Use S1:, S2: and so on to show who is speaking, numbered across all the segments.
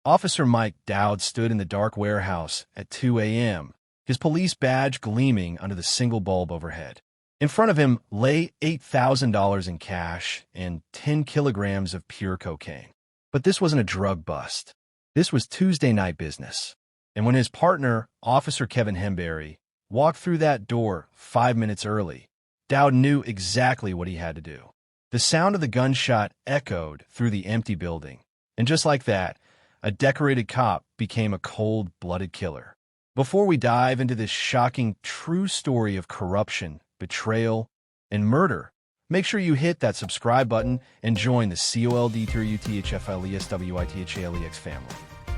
S1: Officer Mike Dowd stood in the dark warehouse at 2 a.m., his police badge gleaming under the single bulb overhead. In front of him lay $8,000 in cash and 10 kilograms of pure cocaine. But this wasn't a drug bust. This was Tuesday night business. And when his partner, Officer Kevin Hembury, walked through that door 5 minutes early, Dowd knew exactly what he had to do. The sound of the gunshot echoed through the empty building, and just like that, a decorated cop became a cold-blooded killer. Before we dive into this shocking true story of corruption, betrayal, and murder, make sure you hit that subscribe button and join the ColdTruthFilesWithAlex family.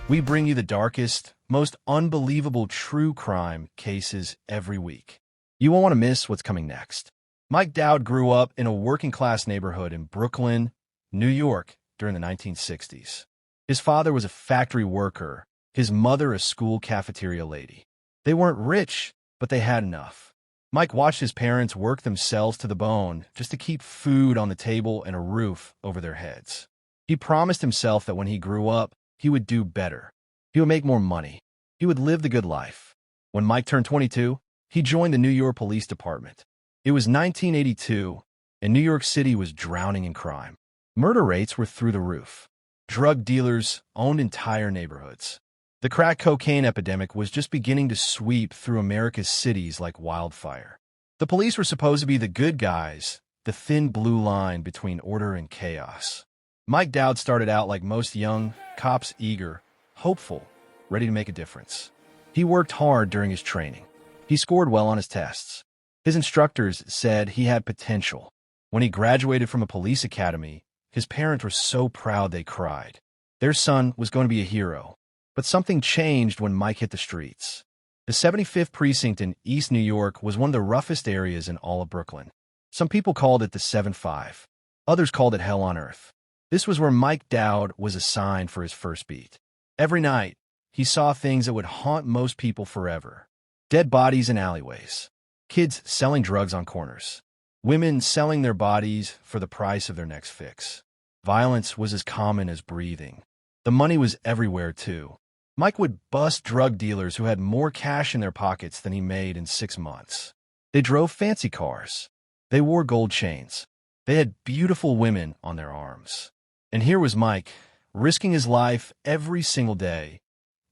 S1: We bring you the darkest, most unbelievable true crime cases every week. You won't want to miss what's coming next. Mike Dowd grew up in a working-class neighborhood in Brooklyn, New York during the 1960s. His father was a factory worker, his mother a school cafeteria lady. They weren't rich, but they had enough. Mike watched his parents work themselves to the bone just to keep food on the table and a roof over their heads. He promised himself that when he grew up, he would do better. He would make more money. He would live the good life. When Mike turned 22, he joined the New York Police Department. It was 1982, and New York City was drowning in crime. Murder rates were through the roof. Drug dealers owned entire neighborhoods. The crack cocaine epidemic was just beginning to sweep through America's cities like wildfire. The police were supposed to be the good guys, the thin blue line between order and chaos. Mike Dowd started out like most young cops, eager, hopeful, ready to make a difference. He worked hard during his training. He scored well on his tests. His instructors said he had potential. When he graduated from a police academy, his parents were so proud they cried. Their son was going to be a hero. But something changed when Mike hit the streets. The 75th Precinct in East New York was one of the roughest areas in all of Brooklyn. Some people called it the 7-5. Others called it hell on earth. This was where Mike Dowd was assigned for his first beat. Every night, he saw things that would haunt most people forever. Dead bodies in alleyways. Kids selling drugs on corners. Women selling their bodies for the price of their next fix. Violence was as common as breathing. The money was everywhere, too. Mike would bust drug dealers who had more cash in their pockets than he made in 6 months. They drove fancy cars. They wore gold chains. They had beautiful women on their arms. And here was Mike, risking his life every single day,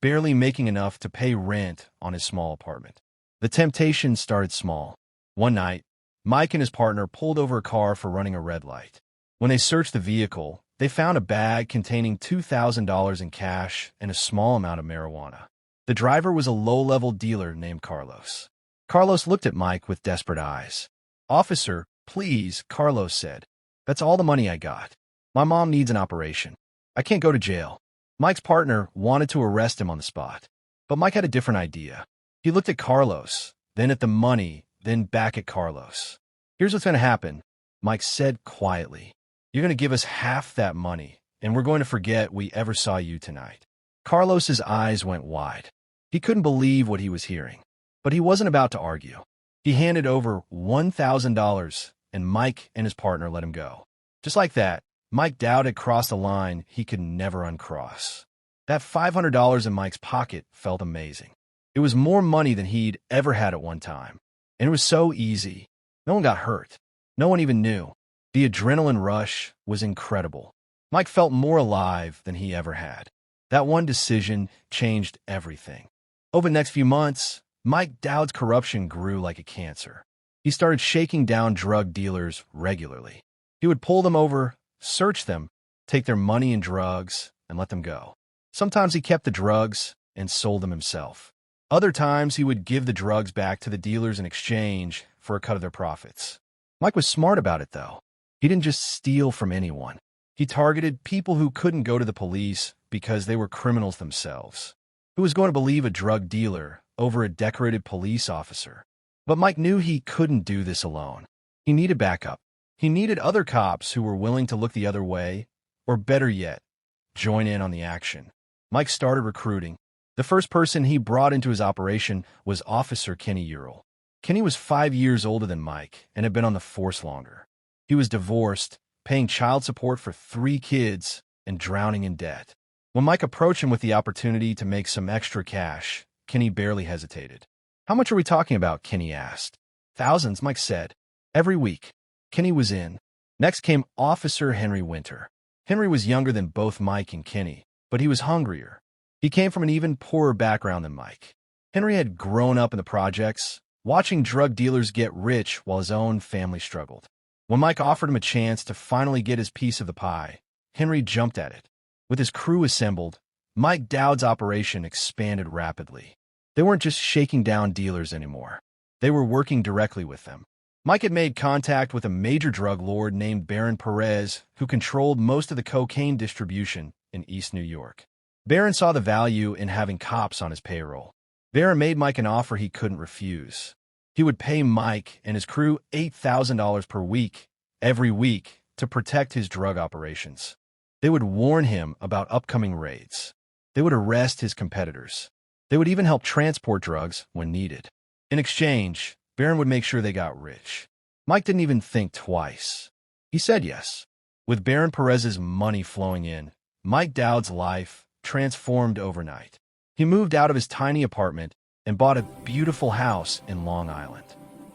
S1: barely making enough to pay rent on his small apartment. The temptation started small. One night, Mike and his partner pulled over a car for running a red light. When they searched the vehicle, they found a bag containing $2,000 in cash and a small amount of marijuana. The driver was a low-level dealer named Carlos. Carlos looked at Mike with desperate eyes. "Officer, please," Carlos said. "That's all the money I got. My mom needs an operation. I can't go to jail." Mike's partner wanted to arrest him on the spot, but Mike had a different idea. He looked at Carlos, then at the money, then back at Carlos. "Here's what's going to happen," Mike said quietly. "You're going to give us half that money, and we're going to forget we ever saw you tonight." Carlos's eyes went wide. He couldn't believe what he was hearing, but he wasn't about to argue. He handed over $1,000, and Mike and his partner let him go. Just like that, Mike Dowd had crossed a line he could never uncross. That $500 in Mike's pocket felt amazing. It was more money than he'd ever had at one time. And it was so easy. No one got hurt. No one even knew. The adrenaline rush was incredible. Mike felt more alive than he ever had. That one decision changed everything. Over the next few months, Mike Dowd's corruption grew like a cancer. He started shaking down drug dealers regularly. He would pull them over, search them, take their money and drugs, and let them go. Sometimes he kept the drugs and sold them himself. Other times, he would give the drugs back to the dealers in exchange for a cut of their profits. Mike was smart about it, though. He didn't just steal from anyone. He targeted people who couldn't go to the police because they were criminals themselves. Who was going to believe a drug dealer over a decorated police officer? But Mike knew he couldn't do this alone. He needed backup. He needed other cops who were willing to look the other way, or better yet, join in on the action. Mike started recruiting. The first person he brought into his operation was Officer Kenny Ural. Kenny was 5 years older than Mike and had been on the force longer. He was divorced, paying child support for 3 kids, and drowning in debt. When Mike approached him with the opportunity to make some extra cash, Kenny barely hesitated. "How much are we talking about?" Kenny asked. "Thousands," Mike said. "Every week." Kenny was in. Next came Officer Henry Winter. Henry was younger than both Mike and Kenny, but he was hungrier. He came from an even poorer background than Mike. Henry had grown up in the projects, watching drug dealers get rich while his own family struggled. When Mike offered him a chance to finally get his piece of the pie, Henry jumped at it. With his crew assembled, Mike Dowd's operation expanded rapidly. They weren't just shaking down dealers anymore. They were working directly with them. Mike had made contact with a major drug lord named Baron Perez, who controlled most of the cocaine distribution in East New York. Baron saw the value in having cops on his payroll. Baron made Mike an offer he couldn't refuse. He would pay Mike and his crew $8,000 per week, every week, to protect his drug operations. They would warn him about upcoming raids. They would arrest his competitors. They would even help transport drugs when needed. In exchange, Baron would make sure they got rich. Mike didn't even think twice. He said yes. With Baron Perez's money flowing in, Mike Dowd's life transformed overnight. He moved out of his tiny apartment and bought a beautiful house in Long Island.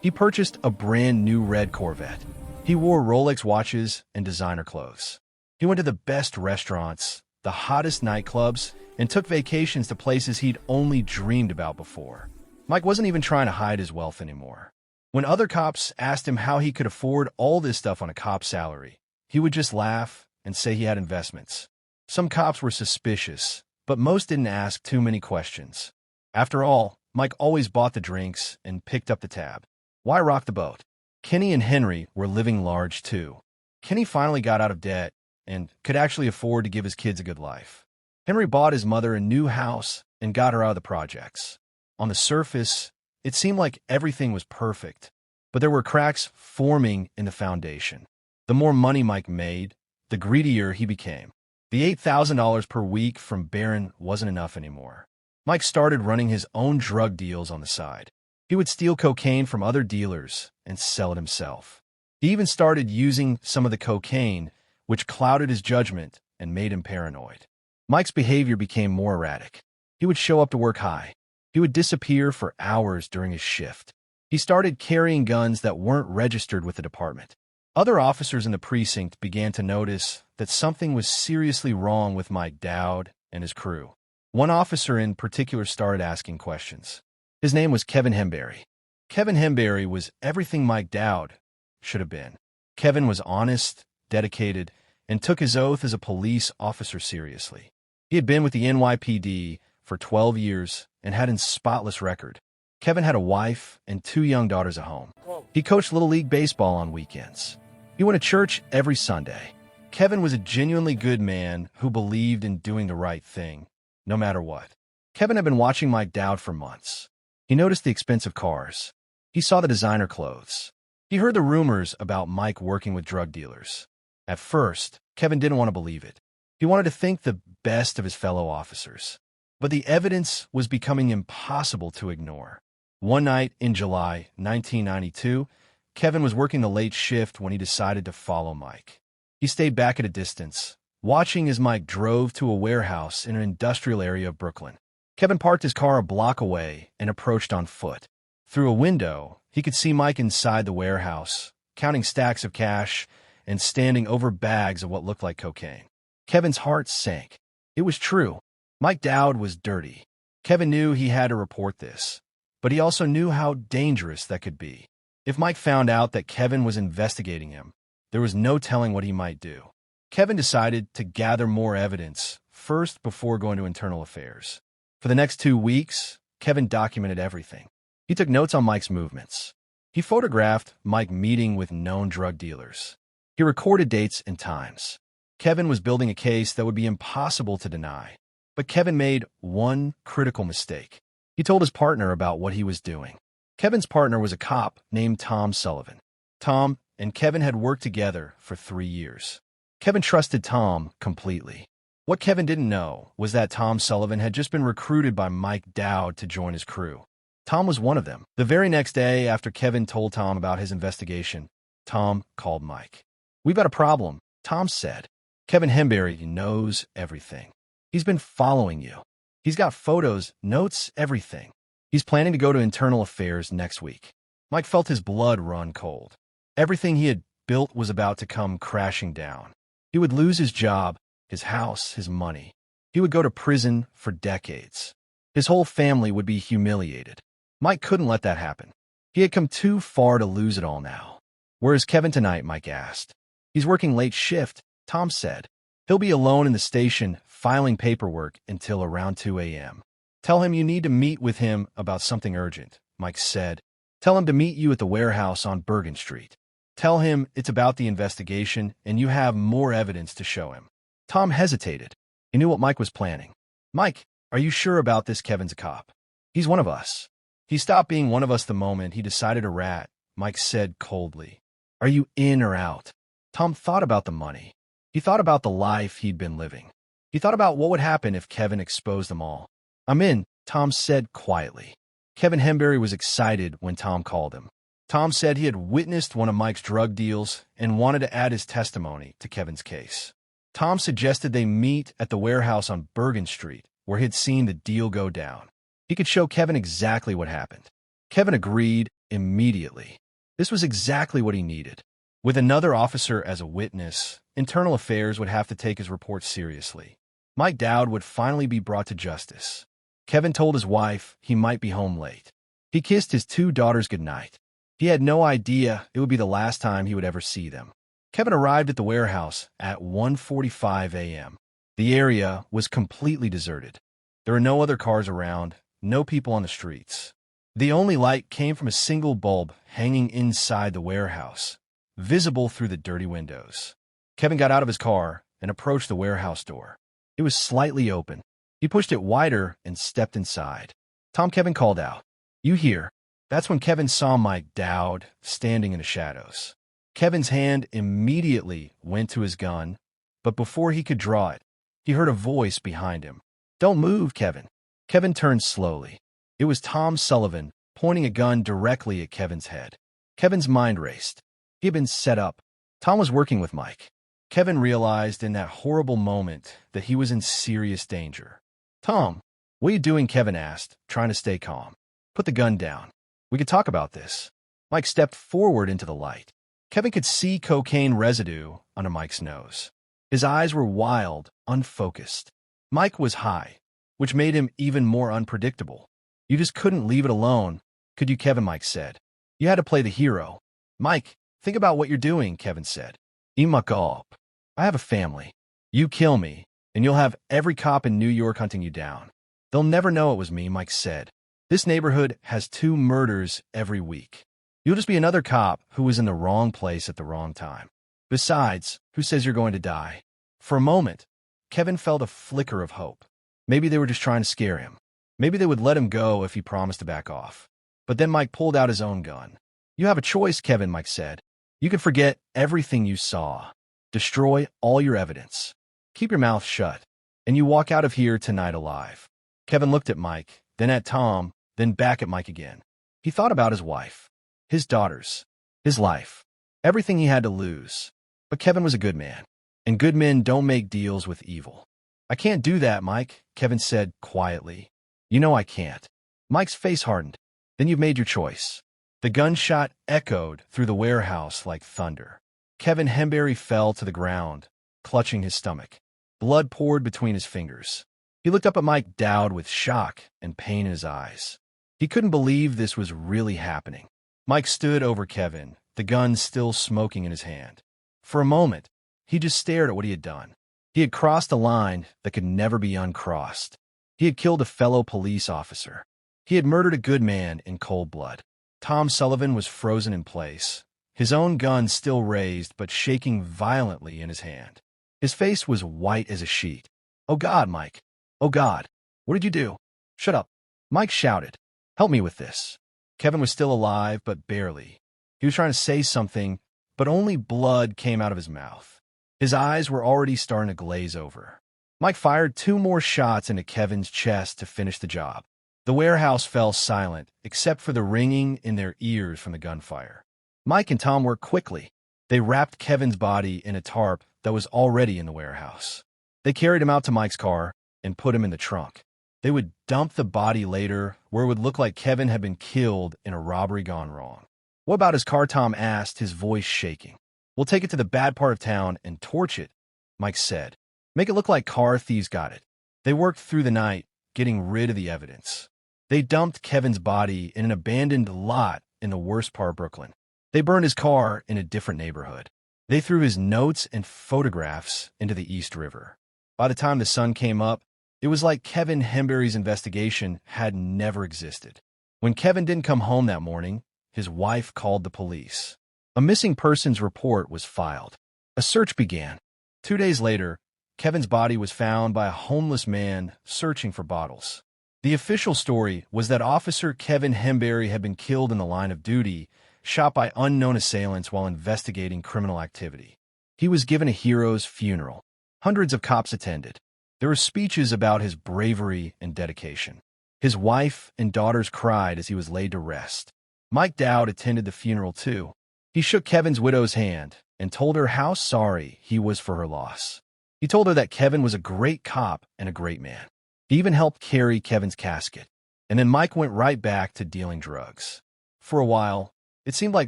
S1: He purchased a brand new red Corvette. He wore Rolex watches and designer clothes. He went to the best restaurants, the hottest nightclubs, and took vacations to places he'd only dreamed about before. Mike wasn't even trying to hide his wealth anymore. When other cops asked him how he could afford all this stuff on a cop's salary, he would just laugh and say he had investments. Some cops were suspicious, but most didn't ask too many questions. After all, Mike always bought the drinks and picked up the tab. Why rock the boat? Kenny and Henry were living large too. Kenny finally got out of debt and could actually afford to give his kids a good life. Henry bought his mother a new house and got her out of the projects. On the surface, it seemed like everything was perfect, but there were cracks forming in the foundation. The more money Mike made, the greedier he became. The $8,000 per week from Baron wasn't enough anymore. Mike started running his own drug deals on the side. He would steal cocaine from other dealers and sell it himself. He even started using some of the cocaine, which clouded his judgment and made him paranoid. Mike's behavior became more erratic. He would show up to work high. He would disappear for hours during his shift. He started carrying guns that weren't registered with the department. Other officers in the precinct began to notice that something was seriously wrong with Mike Dowd and his crew. One officer in particular started asking questions. His name was Kevin Hembury. Kevin Hembury was everything Mike Dowd should have been. Kevin was honest, dedicated, and took his oath as a police officer seriously. He had been with the NYPD for 12 years and had a spotless record. Kevin had a wife and 2 young daughters at home. He coached Little League baseball on weekends. He went to church every Sunday. Kevin was a genuinely good man who believed in doing the right thing, no matter what. Kevin had been watching Mike Dowd for months. He noticed the expensive cars. He saw the designer clothes. He heard the rumors about Mike working with drug dealers. At first, Kevin didn't want to believe it. He wanted to think the best of his fellow officers. But the evidence was becoming impossible to ignore. One night in July 1992, Kevin was working the late shift when he decided to follow Mike. He stayed back at a distance, watching as Mike drove to a warehouse in an industrial area of Brooklyn. Kevin parked his car a block away and approached on foot. Through a window, he could see Mike inside the warehouse, counting stacks of cash and standing over bags of what looked like cocaine. Kevin's heart sank. It was true. Mike Dowd was dirty. Kevin knew he had to report this, but he also knew how dangerous that could be. If Mike found out that Kevin was investigating him, there was no telling what he might do. Kevin decided to gather more evidence first before going to internal affairs. For the next 2 weeks, Kevin documented everything. He took notes on Mike's movements. He photographed Mike meeting with known drug dealers. He recorded dates and times. Kevin was building a case that would be impossible to deny. But Kevin made one critical mistake. He told his partner about what he was doing. Kevin's partner was a cop named Tom Sullivan. Tom and Kevin had worked together for 3 years. Kevin trusted Tom completely. What Kevin didn't know was that Tom Sullivan had just been recruited by Mike Dowd to join his crew. Tom was one of them. The very next day after Kevin told Tom about his investigation, Tom called Mike. "We've got a problem," Tom said. "Kevin Hembury knows everything. He's been following you. He's got photos, notes, everything. He's planning to go to internal affairs next week. Mike felt his blood run cold. Everything he had built was about to come crashing down. He would lose his job, his house, his money. He would go to prison for decades. His whole family would be humiliated. Mike couldn't let that happen. He had come too far to lose it all now. "Where is Kevin tonight?" Mike asked. "He's working late shift," Tom said. "He'll be alone in the station filing paperwork until around 2 a.m. "Tell him you need to meet with him about something urgent," Mike said. "Tell him to meet you at the warehouse on Bergen Street. Tell him it's about the investigation and you have more evidence to show him." Tom hesitated. He knew what Mike was planning. "Mike, are you sure about this? Kevin's a cop. He's one of us." "He stopped being one of us the moment he decided to rat," Mike said coldly. "Are you in or out?" Tom thought about the money. He thought about the life he'd been living. He thought about what would happen if Kevin exposed them all. "I'm in," Tom said quietly. Kevin Hembury was excited when Tom called him. Tom said he had witnessed one of Mike's drug deals and wanted to add his testimony to Kevin's case. Tom suggested they meet at the warehouse on Bergen Street, where he'd seen the deal go down. He could show Kevin exactly what happened. Kevin agreed immediately. This was exactly what he needed. With another officer as a witness, Internal Affairs would have to take his report seriously. Mike Dowd would finally be brought to justice. Kevin told his wife he might be home late. He kissed his 2 daughters goodnight. He had no idea it would be the last time he would ever see them. Kevin arrived at the warehouse at 1:45 a.m. The area was completely deserted. There were no other cars around, no people on the streets. The only light came from a single bulb hanging inside the warehouse, visible through the dirty windows. Kevin got out of his car and approached the warehouse door. It was slightly open. He pushed it wider and stepped inside. "Tom," Kevin called out. "You here?" That's when Kevin saw Mike Dowd standing in the shadows. Kevin's hand immediately went to his gun, but before he could draw it, he heard a voice behind him. "Don't move, Kevin." Kevin turned slowly. It was Tom Sullivan, pointing a gun directly at Kevin's head. Kevin's mind raced. He had been set up. Tom was working with Mike. Kevin realized in that horrible moment that he was in serious danger. "Tom, what are you doing?" Kevin asked, trying to stay calm. "Put the gun down. We could talk about this." Mike stepped forward into the light. Kevin could see cocaine residue under Mike's nose. His eyes were wild, unfocused. Mike was high, which made him even more unpredictable. "You just couldn't leave it alone, could you, Kevin?" Mike said. "You had to play the hero." "Mike, think about what you're doing," Kevin said. "Muck up. I have a family. You kill me, and you'll have every cop in New York hunting you down. They'll never know it was me," Mike said. "This neighborhood has 2 murders every week. You'll just be another cop who was in the wrong place at the wrong time. Besides, who says you're going to die?" For a moment, Kevin felt a flicker of hope. Maybe they were just trying to scare him. Maybe they would let him go if he promised to back off. But then Mike pulled out his own gun. "You have a choice, Kevin," Mike said. "You can forget everything you saw. Destroy all your evidence. Keep your mouth shut. And you walk out of here tonight alive." Kevin looked at Mike, then at Tom, then back at Mike again. He thought about his wife, his daughters, his life, everything he had to lose. But Kevin was a good man, and good men don't make deals with evil. "I can't do that, Mike," Kevin said quietly. "You know I can't." Mike's face hardened. "Then you've made your choice." The gunshot echoed through the warehouse like thunder. Kevin Hembury fell to the ground, clutching his stomach. Blood poured between his fingers. He looked up at Mike Dowd with shock and pain in his eyes. He couldn't believe this was really happening. Mike stood over Kevin, the gun still smoking in his hand. For a moment, he just stared at what he had done. He had crossed a line that could never be uncrossed. He had killed a fellow police officer. He had murdered a good man in cold blood. Tom Sullivan was frozen in place, his own gun still raised but shaking violently in his hand. His face was white as a sheet. "Oh God, Mike. Oh God. What did you do?" "Shut up," Mike shouted. "Help me with this." Kevin was still alive, but barely. He was trying to say something, but only blood came out of his mouth. His eyes were already starting to glaze over. Mike fired 2 more shots into Kevin's chest to finish the job. The warehouse fell silent, except for the ringing in their ears from the gunfire. Mike and Tom worked quickly. They wrapped Kevin's body in a tarp that was already in the warehouse. They carried him out to Mike's car and put him in the trunk. They would dump the body later where it would look like Kevin had been killed in a robbery gone wrong. "What about his car?" Tom asked, his voice shaking. "We'll take it to the bad part of town and torch it," Mike said. "Make it look like car thieves got it." They worked through the night, getting rid of the evidence. They dumped Kevin's body in an abandoned lot in the worst part of Brooklyn. They burned his car in a different neighborhood. They threw his notes and photographs into the East River. By the time the sun came up, it was like Kevin Hembury's investigation had never existed. When Kevin didn't come home that morning, his wife called the police. A missing persons report was filed. A search began. 2 days later, Kevin's body was found by a homeless man searching for bottles. The official story was that Officer Kevin Hembury had been killed in the line of duty, shot by unknown assailants while investigating criminal activity. He was given a hero's funeral. Hundreds of cops attended. There were speeches about his bravery and dedication. His wife and daughters cried as he was laid to rest. Mike Dowd attended the funeral too. He shook Kevin's widow's hand and told her how sorry he was for her loss. He told her that Kevin was a great cop and a great man. He even helped carry Kevin's casket. And then Mike went right back to dealing drugs. For a while, it seemed like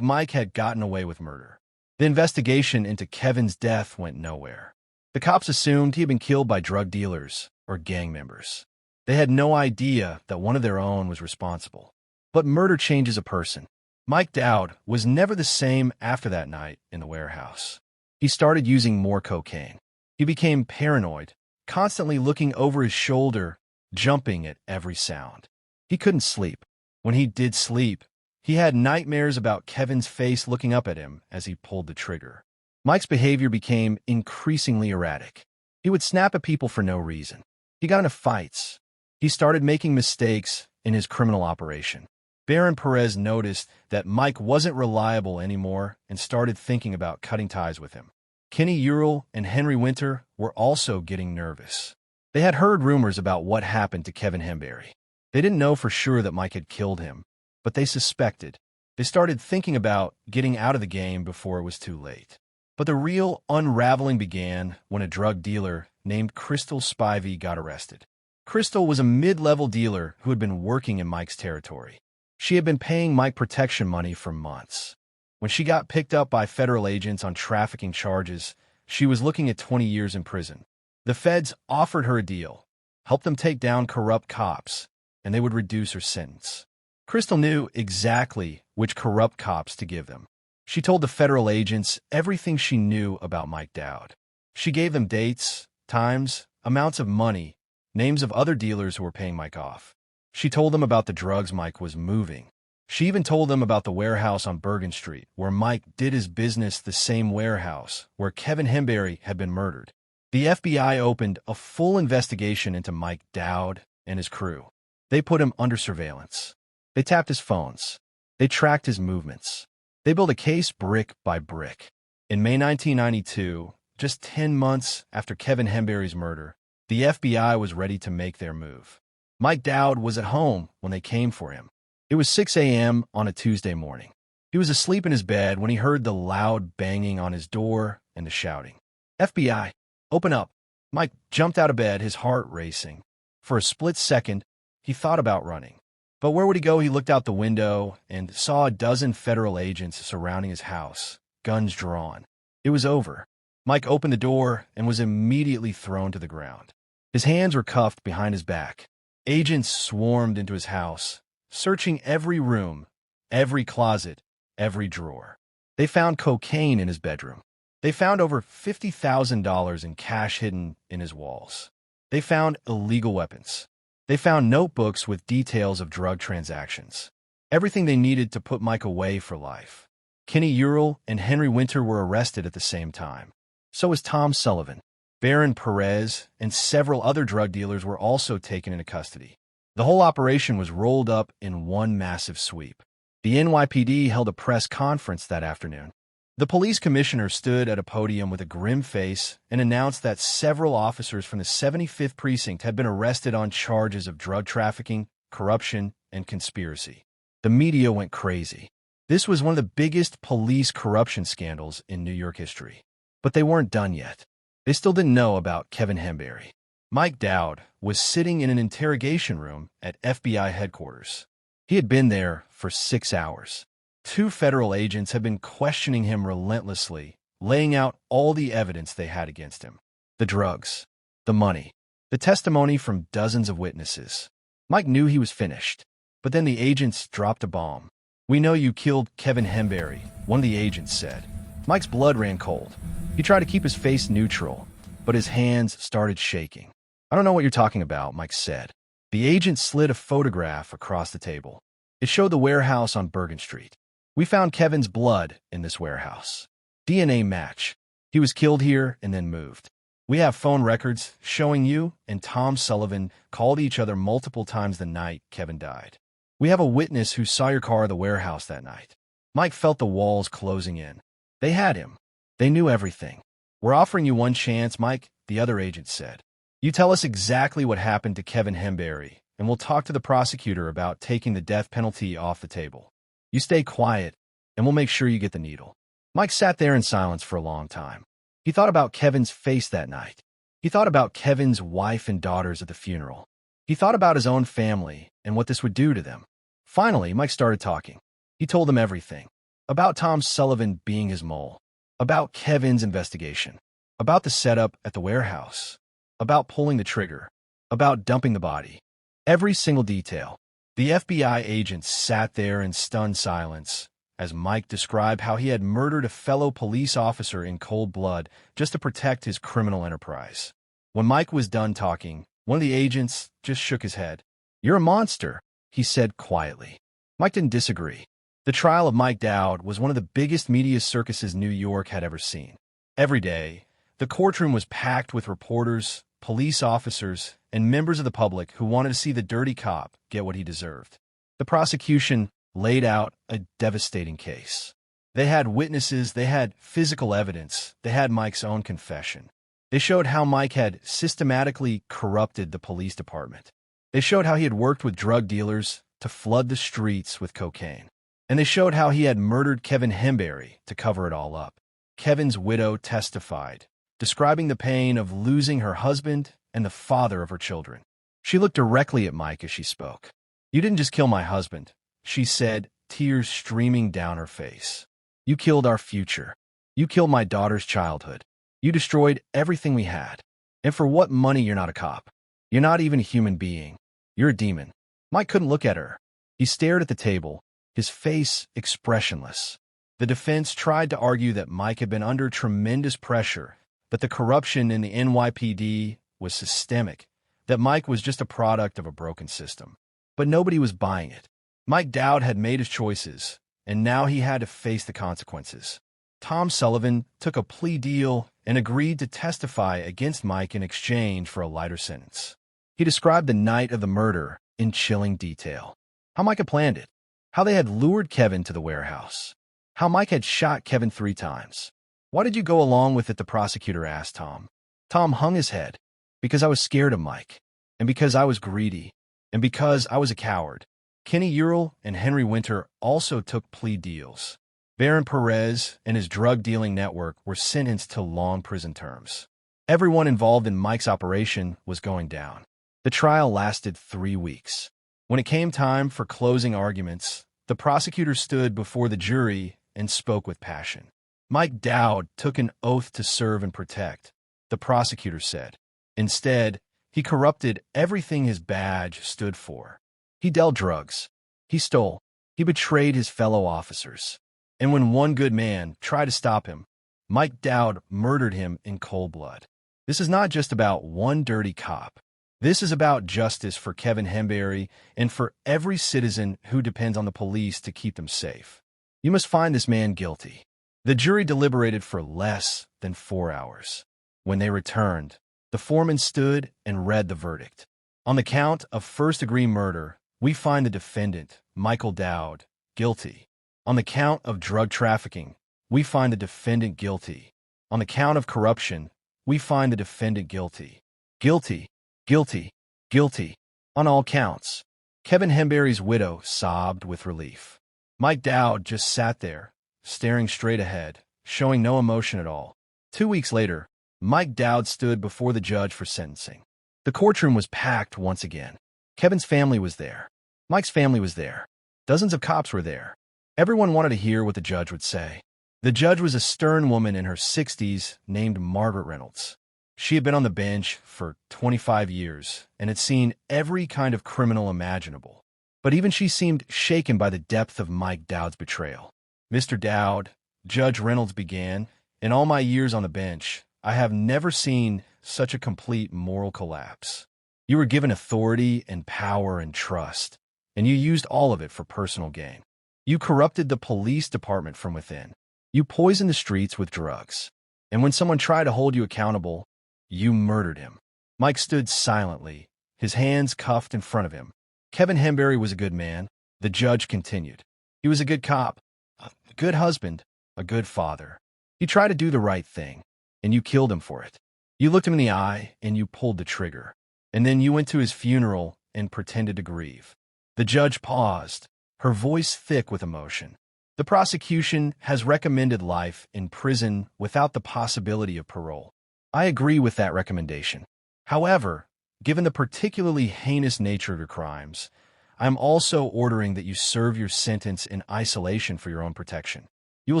S1: Mike had gotten away with murder. The investigation into Kevin's death went nowhere. The cops assumed he had been killed by drug dealers or gang members. They had no idea that one of their own was responsible. But murder changes a person. Mike Dowd was never the same after that night in the warehouse. He started using more cocaine. He became paranoid, constantly looking over his shoulder, jumping at every sound. He couldn't sleep. When he did sleep, he had nightmares about Kevin's face looking up at him as he pulled the trigger. Mike's behavior became increasingly erratic. He would snap at people for no reason. He got into fights. He started making mistakes in his criminal operation. Baron Perez noticed that Mike wasn't reliable anymore and started thinking about cutting ties with him. Kenny Urel and Henry Winter were also getting nervous. They had heard rumors about what happened to Kevin Hembury. They didn't know for sure that Mike had killed him, but they suspected. They started thinking about getting out of the game before it was too late. But the real unraveling began when a drug dealer named Crystal Spivey got arrested. Crystal was a mid-level dealer who had been working in Mike's territory. She had been paying Mike protection money for months. When she got picked up by federal agents on trafficking charges, she was looking at 20 years in prison. The feds offered her a deal, help them take down corrupt cops, and they would reduce her sentence. Crystal knew exactly which corrupt cops to give them. She told the federal agents everything she knew about Mike Dowd. She gave them dates, times, amounts of money, names of other dealers who were paying Mike off. She told them about the drugs Mike was moving. She even told them about the warehouse on Bergen Street, where Mike did his business, the same warehouse where Kevin Hembury had been murdered. The FBI opened a full investigation into Mike Dowd and his crew. They put him under surveillance. They tapped his phones. They tracked his movements. They built a case brick by brick. In May 1992, just 10 months after Kevin Hembury's murder, the FBI was ready to make their move. Mike Dowd was at home when they came for him. It was 6 a.m. on a Tuesday morning. He was asleep in his bed when he heard the loud banging on his door and the shouting. "FBI, open up." Mike jumped out of bed, his heart racing. For a split second, he thought about running. But where would he go? He looked out the window and saw a dozen federal agents surrounding his house, guns drawn. It was over. Mike opened the door and was immediately thrown to the ground. His hands were cuffed behind his back. Agents swarmed into his house, searching every room, every closet, every drawer. They found cocaine in his bedroom. They found over $50,000 in cash hidden in his walls. They found illegal weapons. They found notebooks with details of drug transactions. Everything they needed to put Mike away for life. Kenny Urel and Henry Winter were arrested at the same time. So was Tom Sullivan. Baron Perez and several other drug dealers were also taken into custody. The whole operation was rolled up in one massive sweep. The NYPD held a press conference that afternoon. The police commissioner stood at a podium with a grim face and announced that several officers from the 75th Precinct had been arrested on charges of drug trafficking, corruption, and conspiracy. The media went crazy. This was one of the biggest police corruption scandals in New York history. But they weren't done yet. They still didn't know about Kevin Hembury. Mike Dowd was sitting in an interrogation room at FBI headquarters. He had been there for 6 hours. 2 federal agents had been questioning him relentlessly, laying out all the evidence they had against him. The drugs, the money, the testimony from dozens of witnesses. Mike knew he was finished, but then the agents dropped a bomb. "We know you killed Kevin Hembury," one of the agents said. Mike's blood ran cold. He tried to keep his face neutral, but his hands started shaking. "I don't know what you're talking about," Mike said. The agent slid a photograph across the table. It showed the warehouse on Bergen Street. "We found Kevin's blood in this warehouse. DNA match. He was killed here and then moved. We have phone records showing you and Tom Sullivan called each other multiple times the night Kevin died. We have a witness who saw your car at the warehouse that night." Mike felt the walls closing in. They had him. They knew everything. "We're offering you one chance, Mike," the other agent said. "You tell us exactly what happened to Kevin Hembury, and we'll talk to the prosecutor about taking the death penalty off the table. You stay quiet, and we'll make sure you get the needle." Mike sat there in silence for a long time. He thought about Kevin's face that night. He thought about Kevin's wife and daughters at the funeral. He thought about his own family and what this would do to them. Finally, Mike started talking. He told them everything. About Tom Sullivan being his mole. About Kevin's investigation. About the setup at the warehouse. About pulling the trigger. About dumping the body. Every single detail. The FBI agents sat there in stunned silence as Mike described how he had murdered a fellow police officer in cold blood just to protect his criminal enterprise. When Mike was done talking, one of the agents just shook his head. "You're a monster," he said quietly. Mike didn't disagree. The trial of Mike Dowd was one of the biggest media circuses New York had ever seen. Every day, the courtroom was packed with reporters, police officers, and members of the public who wanted to see the dirty cop get what he deserved. The prosecution laid out a devastating case. They had witnesses, they had physical evidence, they had Mike's own confession. They showed how Mike had systematically corrupted the police department. They showed how he had worked with drug dealers to flood the streets with cocaine. And they showed how he had murdered Kevin Hembury to cover it all up. Kevin's widow testified, describing the pain of losing her husband and the father of her children. She looked directly at Mike as she spoke. "You didn't just kill my husband," she said, tears streaming down her face. "You killed our future. You killed my daughter's childhood. You destroyed everything we had. And for what money? You're not a cop. You're not even a human being. You're a demon." Mike couldn't look at her. He stared at the table, his face expressionless. The defense tried to argue that Mike had been under tremendous pressure, that the corruption in the NYPD was systemic, that Mike was just a product of a broken system. But nobody was buying it. Mike Dowd had made his choices, and now he had to face the consequences. Tom Sullivan took a plea deal and agreed to testify against Mike in exchange for a lighter sentence. He described the night of the murder in chilling detail. How Mike had planned it. How they had lured Kevin to the warehouse. How Mike had shot Kevin 3 times. "Why did you go along with it?" the prosecutor asked Tom. Tom hung his head. "Because I was scared of Mike. And because I was greedy. And because I was a coward." Kenny Ural and Henry Winter also took plea deals. Baron Perez and his drug-dealing network were sentenced to long prison terms. Everyone involved in Mike's operation was going down. The trial lasted 3 weeks. When it came time for closing arguments, the prosecutor stood before the jury and spoke with passion. Mike Dowd took an oath to serve and protect, the prosecutor said. Instead, he corrupted everything his badge stood for. He dealt drugs. He stole. He betrayed his fellow officers. And when one good man tried to stop him, Mike Dowd murdered him in cold blood. This is not just about one dirty cop. This is about justice for Kevin Hembury and for every citizen who depends on the police to keep them safe. You must find this man guilty. The jury deliberated for less than 4 hours. When they returned, the foreman stood and read the verdict. On the count of first-degree murder, we find the defendant, Michael Dowd, guilty. On the count of drug trafficking, we find the defendant guilty. On the count of corruption, we find the defendant guilty. Guilty, guilty, guilty. On all counts. Kevin Hembury's widow sobbed with relief. Mike Dowd just sat there, staring straight ahead, showing no emotion at all. 2 weeks later, Mike Dowd stood before the judge for sentencing. The courtroom was packed once again. Kevin's family was there. Mike's family was there. Dozens of cops were there. Everyone wanted to hear what the judge would say. The judge was a stern woman in her 60s named Margaret Reynolds. She had been on the bench for 25 years and had seen every kind of criminal imaginable. But even she seemed shaken by the depth of Mike Dowd's betrayal. "Mr. Dowd," Judge Reynolds began, "in all my years on the bench, I have never seen such a complete moral collapse. You were given authority and power and trust, and you used all of it for personal gain. You corrupted the police department from within. You poisoned the streets with drugs. And when someone tried to hold you accountable, you murdered him." Mike stood silently, his hands cuffed in front of him. "Kevin Hembury was a good man," the judge continued. "He was a good cop, a good husband, a good father. He tried to do the right thing, and you killed him for it. You looked him in the eye, and you pulled the trigger. And then you went to his funeral and pretended to grieve." The judge paused, her voice thick with emotion. "The prosecution has recommended life in prison without the possibility of parole. I agree with that recommendation. However, given the particularly heinous nature of your crimes, I am also ordering that you serve your sentence in isolation for your own protection. You will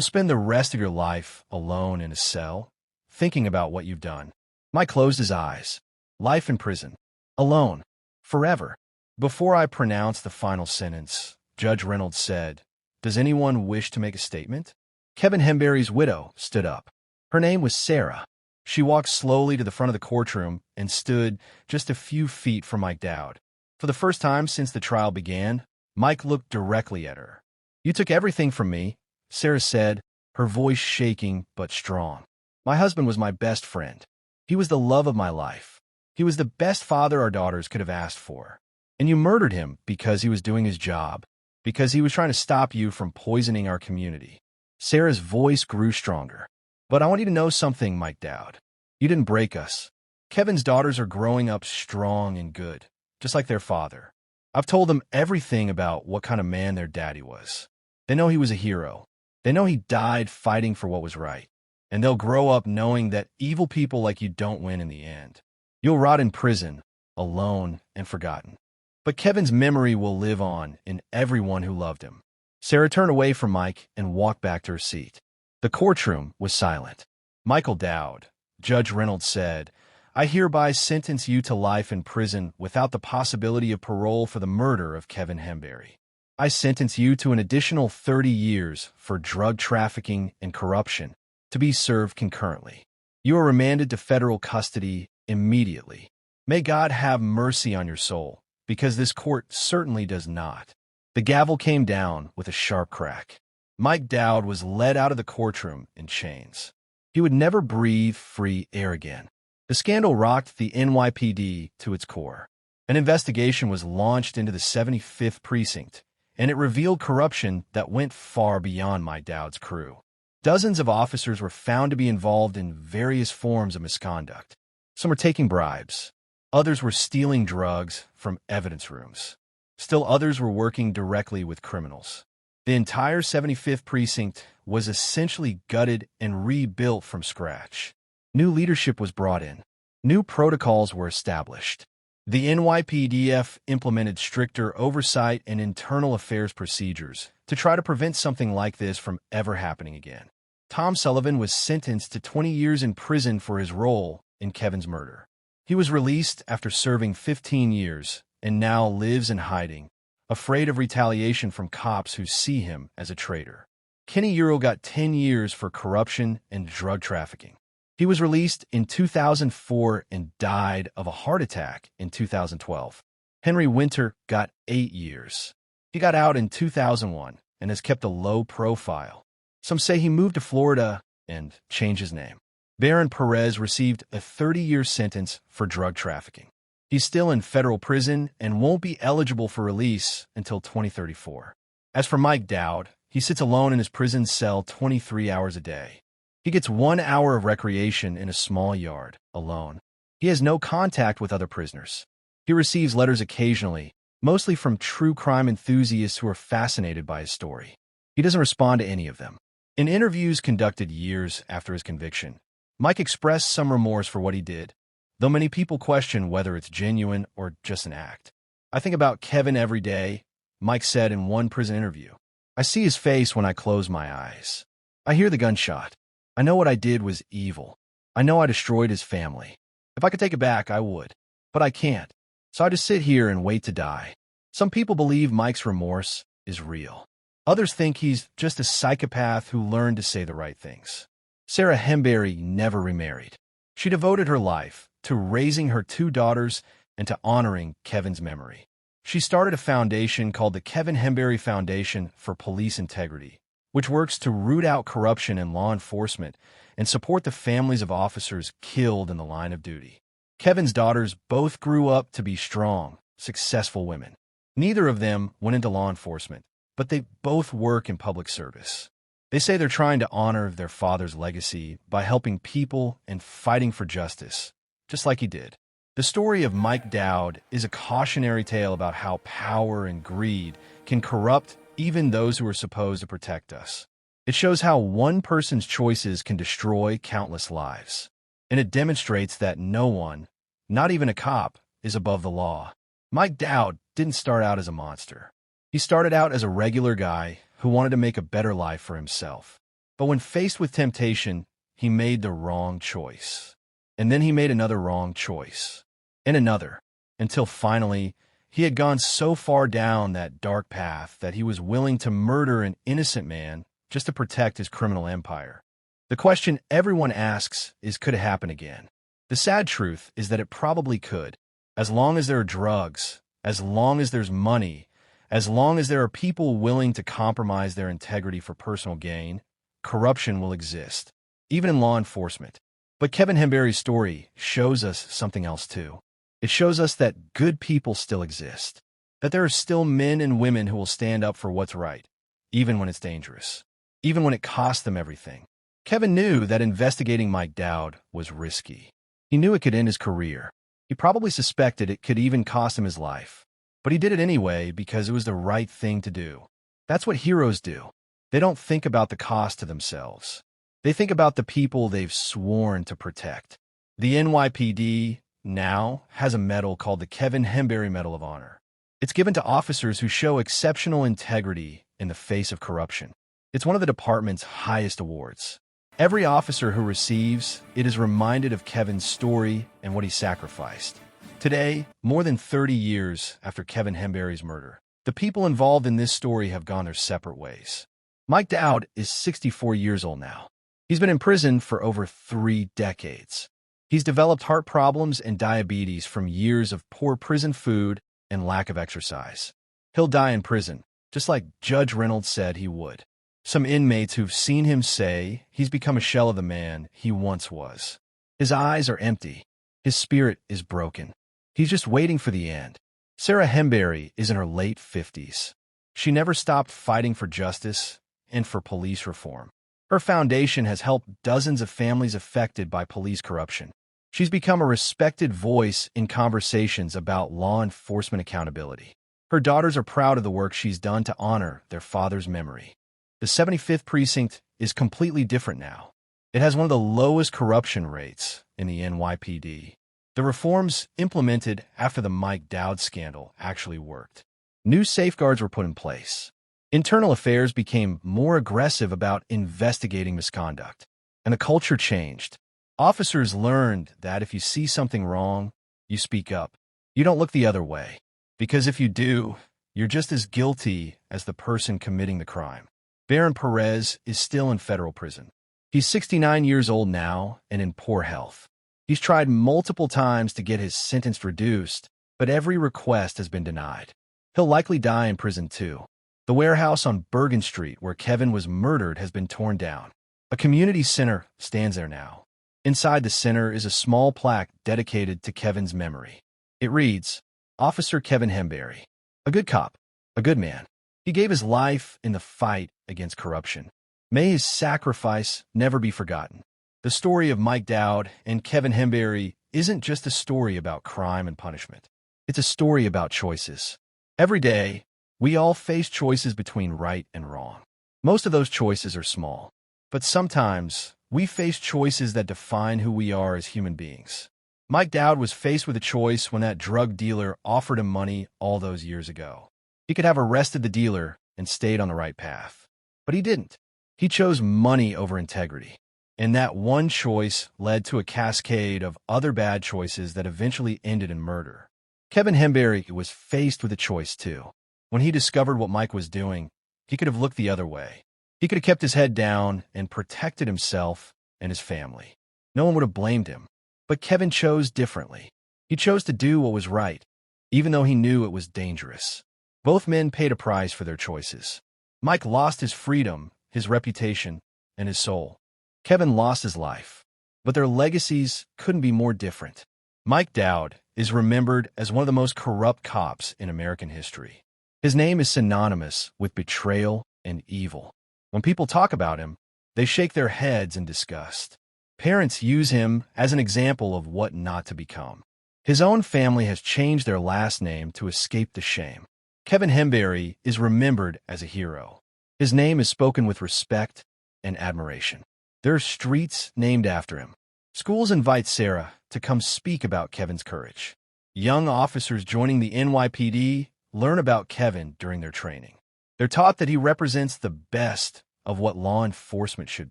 S1: spend the rest of your life alone in a cell, thinking about what you've done." Mike closed his eyes. Life in prison. Alone. Forever. Before I pronounce the final sentence, Judge Reynolds said, "Does anyone wish to make a statement?" Kevin Hembury's widow stood up. Her name was Sarah. She walked slowly to the front of the courtroom and stood just a few feet from Mike Dowd. For the first time since the trial began, Mike looked directly at her. "You took everything from me," Sarah said, her voice shaking but strong. "My husband was my best friend. He was the love of my life. He was the best father our daughters could have asked for. And you murdered him because he was doing his job, because he was trying to stop you from poisoning our community." Sarah's voice grew stronger. "But I want you to know something, Mike Dowd. You didn't break us. Kevin's daughters are growing up strong and good, just like their father. I've told them everything about what kind of man their daddy was. They know he was a hero. They know he died fighting for what was right. And they'll grow up knowing that evil people like you don't win in the end. You'll rot in prison, alone and forgotten. But Kevin's memory will live on in everyone who loved him." Sarah turned away from Mike and walked back to her seat. The courtroom was silent. "Michael Dowd," Judge Reynolds said, "I hereby sentence you to life in prison without the possibility of parole for the murder of Kevin Hembury. I sentence you to an additional 30 years for drug trafficking and corruption, to be served concurrently. You are remanded to federal custody immediately. May God have mercy on your soul, because this court certainly does not." The gavel came down with a sharp crack. Mike Dowd was led out of the courtroom in chains. He would never breathe free air again. The scandal rocked the NYPD to its core. An investigation was launched into the 75th Precinct, and it revealed corruption that went far beyond Mike Dowd's crew. Dozens of officers were found to be involved in various forms of misconduct. Some were taking bribes. Others were stealing drugs from evidence rooms. Still others were working directly with criminals. The entire 75th Precinct was essentially gutted and rebuilt from scratch. New leadership was brought in. New protocols were established. The NYPDF implemented stricter oversight and internal affairs procedures to try to prevent something like this from ever happening again. Tom Sullivan was sentenced to 20 years in prison for his role in Kevin's murder. He was released after serving 15 years and now lives in hiding, afraid of retaliation from cops who see him as a traitor. Kenny Euro got 10 years for corruption and drug trafficking. He was released in 2004 and died of a heart attack in 2012. Henry Winter got 8 years. He got out in 2001 and has kept a low profile. Some say he moved to Florida and changed his name. Baron Perez received a 30-year sentence for drug trafficking. He's still in federal prison and won't be eligible for release until 2034. As for Mike Dowd, he sits alone in his prison cell 23 hours a day. He gets 1 hour of recreation in a small yard, alone. He has no contact with other prisoners. He receives letters occasionally, mostly from true crime enthusiasts who are fascinated by his story. He doesn't respond to any of them. In interviews conducted years after his conviction, Mike expressed some remorse for what he did, though many people question whether it's genuine or just an act. I think about Kevin every day, Mike said in one prison interview. I see his face when I close my eyes. I hear the gunshot. I know what I did was evil. I know I destroyed his family. If I could take it back, I would. But I can't. So I just sit here and wait to die. Some people believe Mike's remorse is real. Others think he's just a psychopath who learned to say the right things. Sarah Hembury never remarried. She devoted her life to raising her 2 daughters and to honoring Kevin's memory. She started a foundation called the Kevin Hembury Foundation for Police Integrity, which works to root out corruption in law enforcement and support the families of officers killed in the line of duty. Kevin's daughters both grew up to be strong, successful women. Neither of them went into law enforcement, but they both work in public service. They say they're trying to honor their father's legacy by helping people and fighting for justice, just like he did. The story of Mike Dowd is a cautionary tale about how power and greed can corrupt even those who are supposed to protect us. It shows how one person's choices can destroy countless lives. And it demonstrates that no one, not even a cop, is above the law. Mike Dowd didn't start out as a monster. He started out as a regular guy who wanted to make a better life for himself. But when faced with temptation, he made the wrong choice. And then he made another wrong choice. And another. Until finally, he had gone so far down that dark path that he was willing to murder an innocent man just to protect his criminal empire. The question everyone asks is, could it happen again? The sad truth is that it probably could. As long as there are drugs, as long as there's money, as long as there are people willing to compromise their integrity for personal gain, corruption will exist, even in law enforcement. But Kevin Hembury's story shows us something else too. It shows us that good people still exist, that there are still men and women who will stand up for what's right, even when it's dangerous, even when it costs them everything. Kevin knew that investigating Mike Dowd was risky. He knew it could end his career. He probably suspected it could even cost him his life. But he did it anyway because it was the right thing to do. That's what heroes do. They don't think about the cost to themselves. They think about the people they've sworn to protect. The NYPD now has a medal called the Kevin Hembury Medal of Honor. It's given to officers who show exceptional integrity in the face of corruption. It's one of the department's highest awards. Every officer who receives it is reminded of Kevin's story and what he sacrificed. Today, more than 30 years after Kevin Hembury's murder, the people involved in this story have gone their separate ways. Mike Dowd is 64 years old now. He's been in prison for over 3 decades. He's developed heart problems and diabetes from years of poor prison food and lack of exercise. He'll die in prison, just like Judge Reynolds said he would. Some inmates who've seen him say he's become a shell of the man he once was. His eyes are empty. His spirit is broken. He's just waiting for the end. Sarah Hembury is in her late 50s. She never stopped fighting for justice and for police reform. Her foundation has helped dozens of families affected by police corruption. She's become a respected voice in conversations about law enforcement accountability. Her daughters are proud of the work she's done to honor their father's memory. The 75th Precinct is completely different now. It has one of the lowest corruption rates in the NYPD. The reforms implemented after the Mike Dowd scandal actually worked. New safeguards were put in place. Internal affairs became more aggressive about investigating misconduct, and the culture changed. Officers learned that if you see something wrong, you speak up. You don't look the other way, because if you do, you're just as guilty as the person committing the crime. Baron Perez is still in federal prison. He's 69 years old now and in poor health. He's tried multiple times to get his sentence reduced, but every request has been denied. He'll likely die in prison too. The warehouse on Bergen Street where Kevin was murdered has been torn down. A community center stands there now. Inside the center is a small plaque dedicated to Kevin's memory. It reads, Officer Kevin Hembury, a good cop, a good man. He gave his life in the fight against corruption. May his sacrifice never be forgotten. The story of Mike Dowd and Kevin Hembury isn't just a story about crime and punishment. It's a story about choices. Every day, we all face choices between right and wrong. Most of those choices are small, but sometimes we face choices that define who we are as human beings. Mike Dowd was faced with a choice when that drug dealer offered him money all those years ago. He could have arrested the dealer and stayed on the right path. But he didn't. He chose money over integrity. And that one choice led to a cascade of other bad choices that eventually ended in murder. Kevin Hembury was faced with a choice too. When he discovered what Mike was doing, he could have looked the other way. He could have kept his head down and protected himself and his family. No one would have blamed him. But Kevin chose differently. He chose to do what was right, even though he knew it was dangerous. Both men paid a price for their choices. Mike lost his freedom, his reputation, and his soul. Kevin lost his life. But their legacies couldn't be more different. Mike Dowd is remembered as one of the most corrupt cops in American history. His name is synonymous with betrayal and evil. When people talk about him, they shake their heads in disgust. Parents use him as an example of what not to become. His own family has changed their last name to escape the shame. Kevin Hembury is remembered as a hero. His name is spoken with respect and admiration. There are streets named after him. Schools invite Sarah to come speak about Kevin's courage. Young officers joining the NYPD learn about Kevin during their training. They're taught that he represents the best of what law enforcement should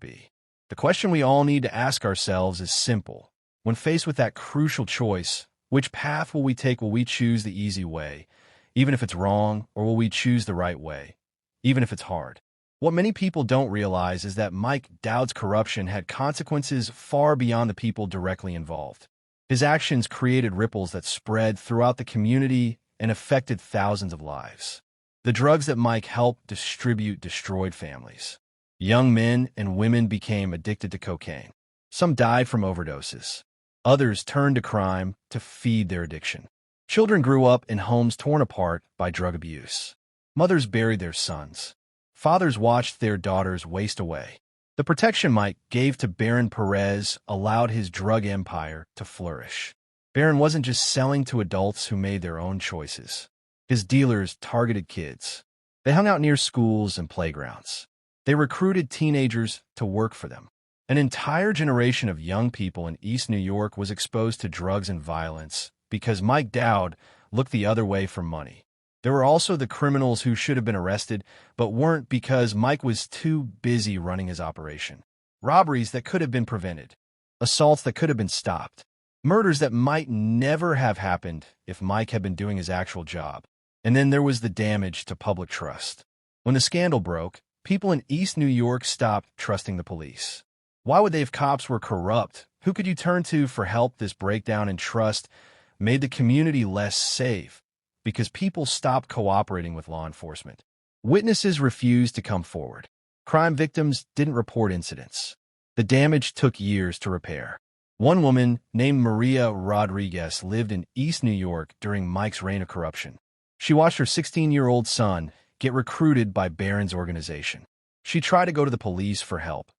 S1: be. The question we all need to ask ourselves is simple. When faced with that crucial choice, which path will we take? Will we choose the easy way, even if it's wrong, or will we choose the right way, even if it's hard? What many people don't realize is that Mike Dowd's corruption had consequences far beyond the people directly involved. His actions created ripples that spread throughout the community and affected thousands of lives. The drugs that Mike helped distribute destroyed families. Young men and women became addicted to cocaine. Some died from overdoses. Others turned to crime to feed their addiction. Children grew up in homes torn apart by drug abuse. Mothers buried their sons. Fathers watched their daughters waste away. The protection Mike gave to Baron Perez allowed his drug empire to flourish. Baron wasn't just selling to adults who made their own choices. His dealers targeted kids. They hung out near schools and playgrounds. They recruited teenagers to work for them. An entire generation of young people in East New York was exposed to drugs and violence because Mike Dowd looked the other way for money. There were also the criminals who should have been arrested, but weren't because Mike was too busy running his operation. Robberies that could have been prevented. Assaults that could have been stopped. Murders that might never have happened if Mike had been doing his actual job. And then there was the damage to public trust. When the scandal broke, people in East New York stopped trusting the police. Why would they if cops were corrupt? Who could you turn to for help? This breakdown in trust made the community less safe because people stopped cooperating with law enforcement. Witnesses refused to come forward. Crime victims didn't report incidents. The damage took years to repair. One woman named Maria Rodriguez lived in East New York during Mike's reign of corruption. She watched her 16-year-old son get recruited by Baron's organization. She tried to go to the police for help,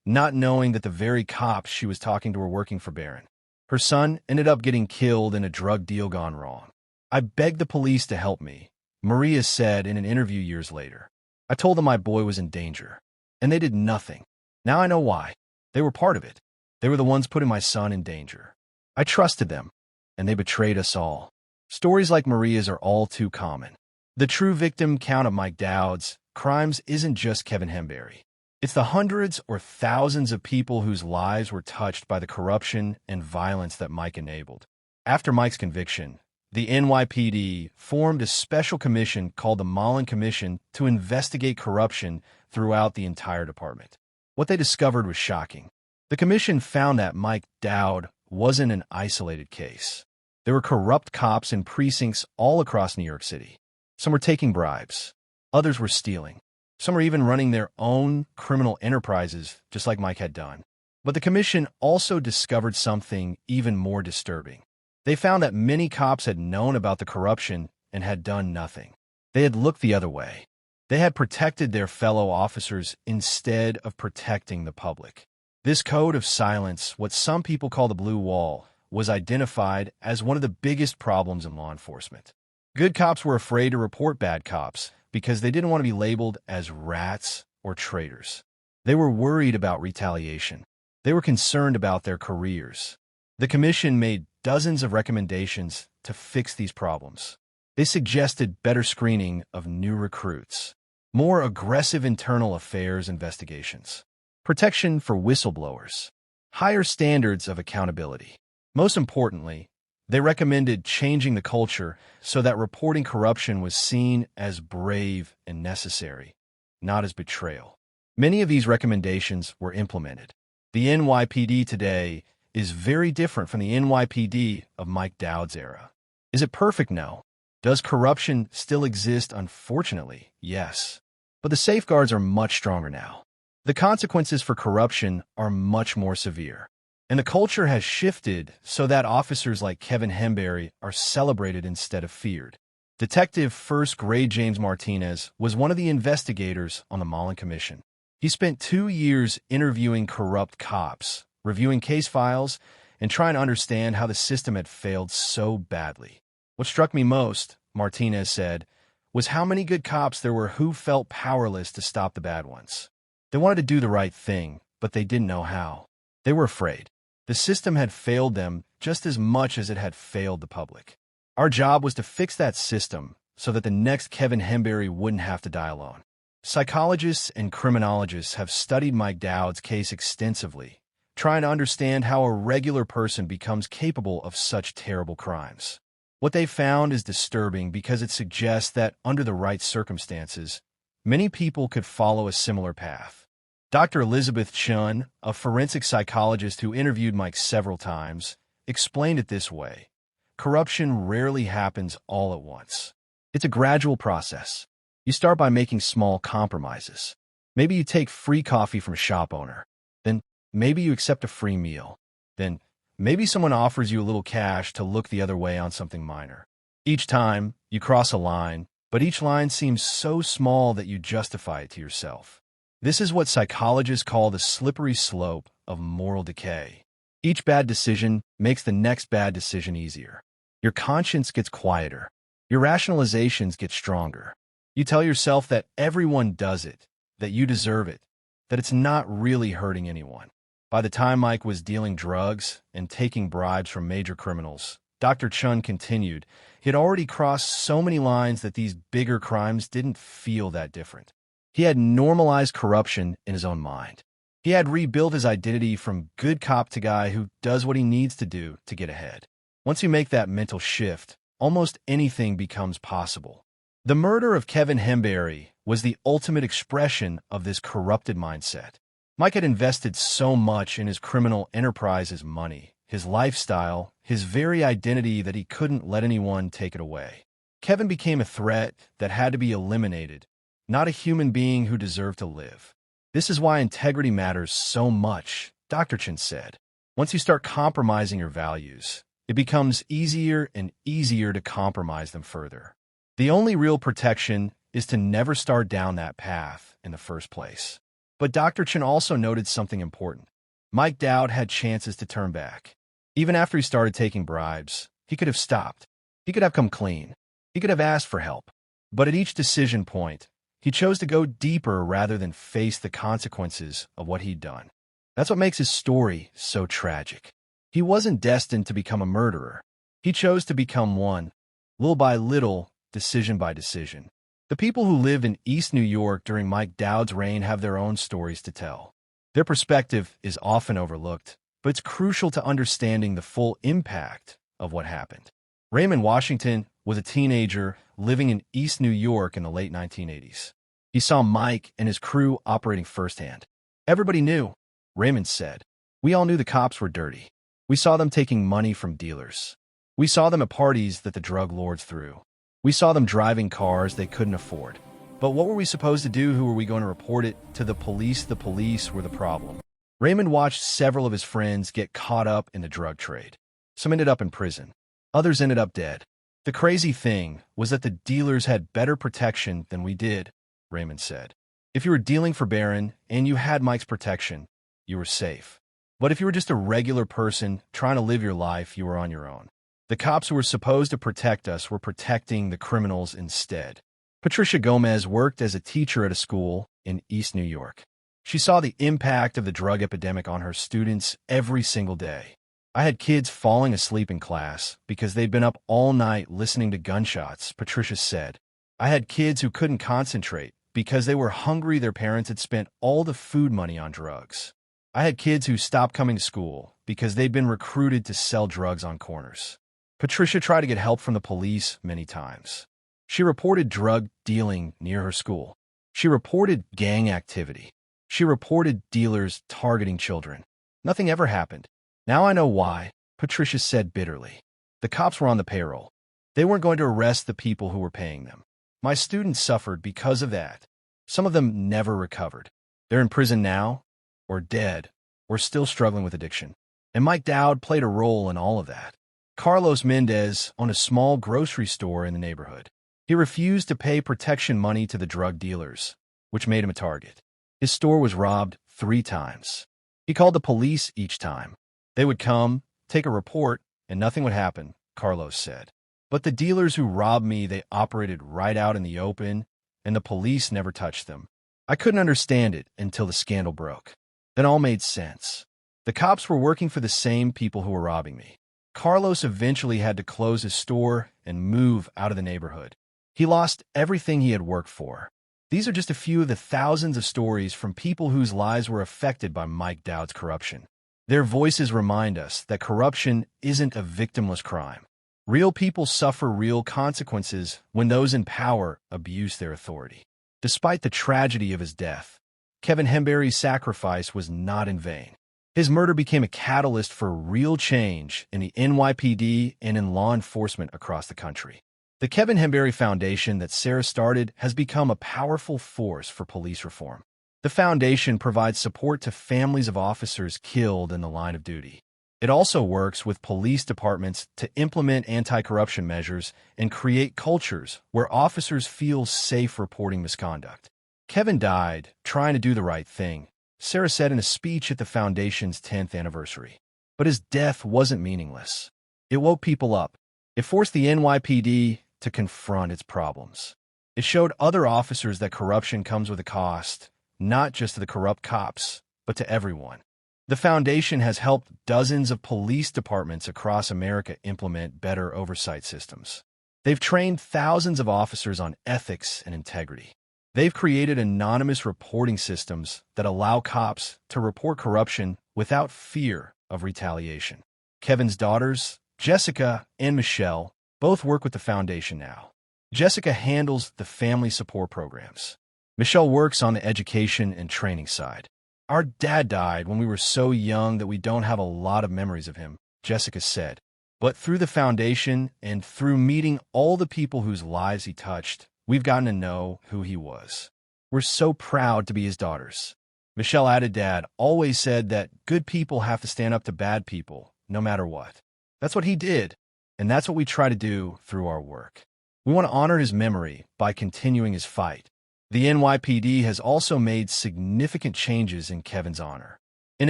S1: not knowing that the very cops she was talking to were working for Baron. Her son ended up getting killed in a drug deal gone wrong. I begged the police to help me, Maria said in an interview years later. I told them my boy was in danger, and they did nothing. Now I know why. They were part of it. They were the ones putting my son in danger. I trusted them, and they betrayed us all. Stories like Maria's are all too common. The true victim count of Mike Dowd's crimes isn't just Kevin Hembury. It's the hundreds or thousands of people whose lives were touched by the corruption and violence that Mike enabled. After Mike's conviction, the NYPD formed a special commission called the Mullen Commission to investigate corruption throughout the entire department. What they discovered was shocking. The commission found that Mike Dowd wasn't an isolated case. There were corrupt cops in precincts all across New York City. Some were taking bribes. Others were stealing. Some were even running their own criminal enterprises, just like Mike had done. But the commission also discovered something even more disturbing. They found that many cops had known about the corruption and had done nothing. They had looked the other way. They had protected their fellow officers instead of protecting the public. This code of silence, what some people call the blue wall, was identified as one of the biggest problems in law enforcement. Good cops were afraid to report bad cops because they didn't want to be labeled as rats or traitors. They were worried about retaliation. They were concerned about their careers. The commission made dozens of recommendations to fix these problems. They suggested better screening of new recruits, more aggressive internal affairs investigations, protection for whistleblowers, higher standards of accountability. Most importantly, they recommended changing the culture so that reporting corruption was seen as brave and necessary, not as betrayal. Many of these recommendations were implemented. The NYPD today is very different from the NYPD of Mike Dowd's era. Is it perfect? No. Does corruption still exist? Unfortunately, yes. But the safeguards are much stronger now. The consequences for corruption are much more severe. And the culture has shifted so that officers like Kevin Hembury are celebrated instead of feared. Detective First Grade James Martinez was one of the investigators on the Mullen Commission. He spent 2 years interviewing corrupt cops, reviewing case files, and trying to understand how the system had failed so badly. What struck me most, Martinez said, was how many good cops there were who felt powerless to stop the bad ones. They wanted to do the right thing, but they didn't know how. They were afraid. The system had failed them just as much as it had failed the public. Our job was to fix that system so that the next Kevin Hembury wouldn't have to die alone. Psychologists and criminologists have studied Mike Dowd's case extensively, trying to understand how a regular person becomes capable of such terrible crimes. What they found is disturbing because it suggests that, under the right circumstances, many people could follow a similar path. Dr. Elizabeth Chun, a forensic psychologist who interviewed Mike several times, explained it this way: corruption rarely happens all at once. It's a gradual process. You start by making small compromises. Maybe you take free coffee from a shop owner. Then maybe you accept a free meal. Then maybe someone offers you a little cash to look the other way on something minor. Each time, you cross a line, but each line seems so small that you justify it to yourself. This is what psychologists call the slippery slope of moral decay. Each bad decision makes the next bad decision easier. Your conscience gets quieter. Your rationalizations get stronger. You tell yourself that everyone does it, that you deserve it, that it's not really hurting anyone. By the time Mike was dealing drugs and taking bribes from major criminals, Dr. Chun continued, he had already crossed so many lines that these bigger crimes didn't feel that different. He had normalized corruption in his own mind. He had rebuilt his identity from good cop to guy who does what he needs to do to get ahead. Once you make that mental shift, almost anything becomes possible. The murder of Kevin Hembury was the ultimate expression of this corrupted mindset. Mike had invested so much in his criminal enterprise's money, his lifestyle, his very identity that he couldn't let anyone take it away. Kevin became a threat that had to be eliminated, not a human being who deserved to live. This is why integrity matters so much, Dr. Chin said. Once you start compromising your values, it becomes easier and easier to compromise them further. The only real protection is to never start down that path in the first place. But Dr. Chin also noted something important. Mike Dowd had chances to turn back. Even after he started taking bribes, he could have stopped. He could have come clean. He could have asked for help. But at each decision point, he chose to go deeper rather than face the consequences of what he'd done. That's what makes his story so tragic. He wasn't destined to become a murderer. He chose to become one, little by little, decision by decision. The people who lived in East New York during Mike Dowd's reign have their own stories to tell. Their perspective is often overlooked, but it's crucial to understanding the full impact of what happened. Raymond Washington was a teenager living in East New York in the late 1980s. He saw Mike and his crew operating firsthand. Everybody knew, Raymond said. We all knew the cops were dirty. We saw them taking money from dealers. We saw them at parties that the drug lords threw. We saw them driving cars they couldn't afford. But what were we supposed to do? Who were we going to report it to? The police? The police were the problem. Raymond watched several of his friends get caught up in the drug trade. Some ended up in prison. Others ended up dead. The crazy thing was that the dealers had better protection than we did, Raymond said. If you were dealing for Barron and you had Mike's protection, you were safe. But if you were just a regular person trying to live your life, you were on your own. The cops who were supposed to protect us were protecting the criminals instead. Patricia Gomez worked as a teacher at a school in East New York. She saw the impact of the drug epidemic on her students every single day. I had kids falling asleep in class because they'd been up all night listening to gunshots, Patricia said. I had kids who couldn't concentrate because they were hungry. Their parents had spent all the food money on drugs. I had kids who stopped coming to school because they'd been recruited to sell drugs on corners. Patricia tried to get help from the police many times. She reported drug dealing near her school. She reported gang activity. She reported dealers targeting children. Nothing ever happened. Now I know why, Patricia said bitterly. The cops were on the payroll. They weren't going to arrest the people who were paying them. My students suffered because of that. Some of them never recovered. They're in prison now, or dead, or still struggling with addiction. And Mike Dowd played a role in all of that. Carlos Mendez owned a small grocery store in the neighborhood. He refused to pay protection money to the drug dealers, which made him a target. His store was robbed 3 times. He called the police each time. They would come, take a report, and nothing would happen, Carlos said. But the dealers who robbed me, they operated right out in the open, and the police never touched them. I couldn't understand it until the scandal broke. Then all made sense. The cops were working for the same people who were robbing me. Carlos eventually had to close his store and move out of the neighborhood. He lost everything he had worked for. These are just a few of the thousands of stories from people whose lives were affected by Mike Dowd's corruption. Their voices remind us that corruption isn't a victimless crime. Real people suffer real consequences when those in power abuse their authority. Despite the tragedy of his death, Kevin Hembury's sacrifice was not in vain. His murder became a catalyst for real change in the NYPD and in law enforcement across the country. The Kevin Hembury Foundation that Sarah started has become a powerful force for police reform. The foundation provides support to families of officers killed in the line of duty. It also works with police departments to implement anti-corruption measures and create cultures where officers feel safe reporting misconduct. Kevin died trying to do the right thing, Sarah said in a speech at the foundation's 10th anniversary. But his death wasn't meaningless. It woke people up. It forced the NYPD to confront its problems. It showed other officers that corruption comes with a cost, not just to the corrupt cops, but to everyone. The foundation has helped dozens of police departments across America implement better oversight systems. They've trained thousands of officers on ethics and integrity. They've created anonymous reporting systems that allow cops to report corruption without fear of retaliation. Kevin's daughters, Jessica and Michelle, both work with the foundation now. Jessica handles the family support programs. Michelle works on the education and training side. Our dad died when we were so young that we don't have a lot of memories of him, Jessica said. But through the foundation and through meeting all the people whose lives he touched, we've gotten to know who he was. We're so proud to be his daughters. Michelle added, Dad always said that good people have to stand up to bad people, no matter what. That's what he did, and that's what we try to do through our work. We want to honor his memory by continuing his fight. The NYPD has also made significant changes in Kevin's honor. In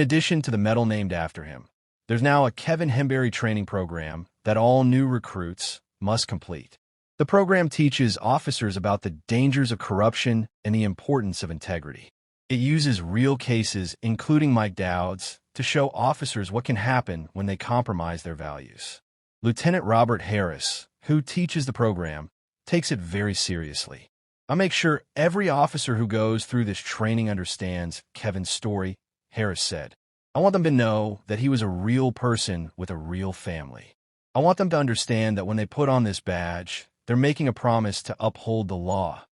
S1: addition to the medal named after him, there's now a Kevin Hembury training program that all new recruits must complete. The program teaches officers about the dangers of corruption and the importance of integrity. It uses real cases, including Mike Dowd's, to show officers what can happen when they compromise their values. Lieutenant Robert Harris, who teaches the program, takes it very seriously. I make sure every officer who goes through this training understands Kevin's story, Harris said. I want them to know that he was a real person with a real family. I want them to understand that when they put on this badge, they're making a promise to uphold the law,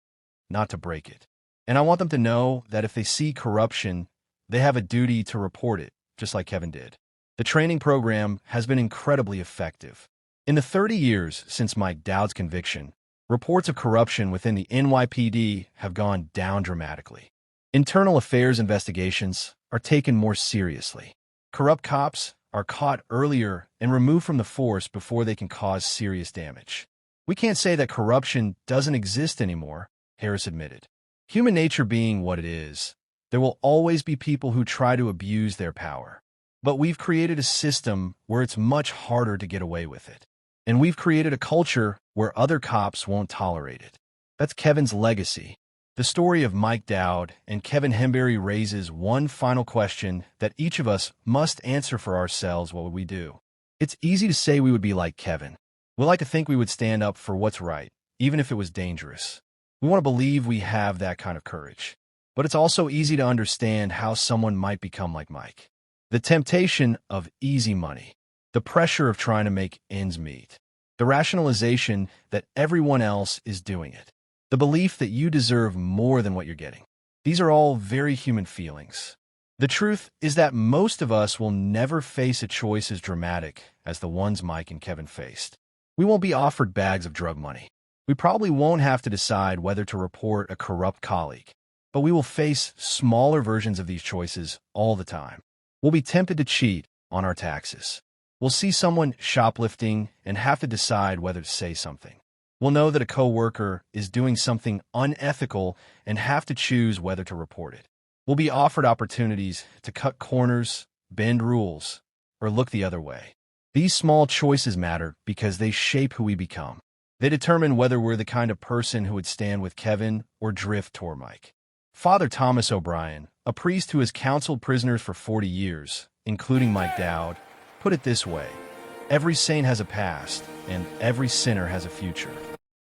S1: not to break it. And I want them to know that if they see corruption, they have a duty to report it, just like Kevin did. The training program has been incredibly effective. In the 30 years since Mike Dowd's conviction, reports of corruption within the NYPD have gone down dramatically. Internal affairs investigations are taken more seriously. Corrupt cops are caught earlier and removed from the force before they can cause serious damage. We can't say that corruption doesn't exist anymore, Harris admitted. Human nature being what it is, there will always be people who try to abuse their power. But we've created a system where it's much harder to get away with it. And we've created a culture where other cops won't tolerate it. That's Kevin's legacy. The The story of Mike Dowd and Kevin Hembury raises one final question that each of us must answer for ourselves. What would we do? It's easy to say we would be like Kevin. We like to think we would stand up for what's right, even if it was dangerous. We want to believe we have that kind of courage. But it's also easy to understand how someone might become like Mike. The temptation of easy money, the pressure of trying to make ends meet, the rationalization that everyone else is doing it, the belief that you deserve more than what you're getting. These are all very human feelings. The truth is that most of us will never face a choice as dramatic as the ones Mike and Kevin faced. We won't be offered bags of drug money. We probably won't have to decide whether to report a corrupt colleague. But we will face smaller versions of these choices all the time. We'll be tempted to cheat on our taxes. We'll see someone shoplifting and have to decide whether to say something. We'll know that a coworker is doing something unethical and have to choose whether to report it. We'll be offered opportunities to cut corners, bend rules, or look the other way. These small choices matter because they shape who we become. They determine whether we're the kind of person who would stand with Kevin or drift toward Mike. Father Thomas O'Brien, a priest who has counseled prisoners for 40 years, including Mike Dowd, put it this way: every saint has a past, and every sinner has a future.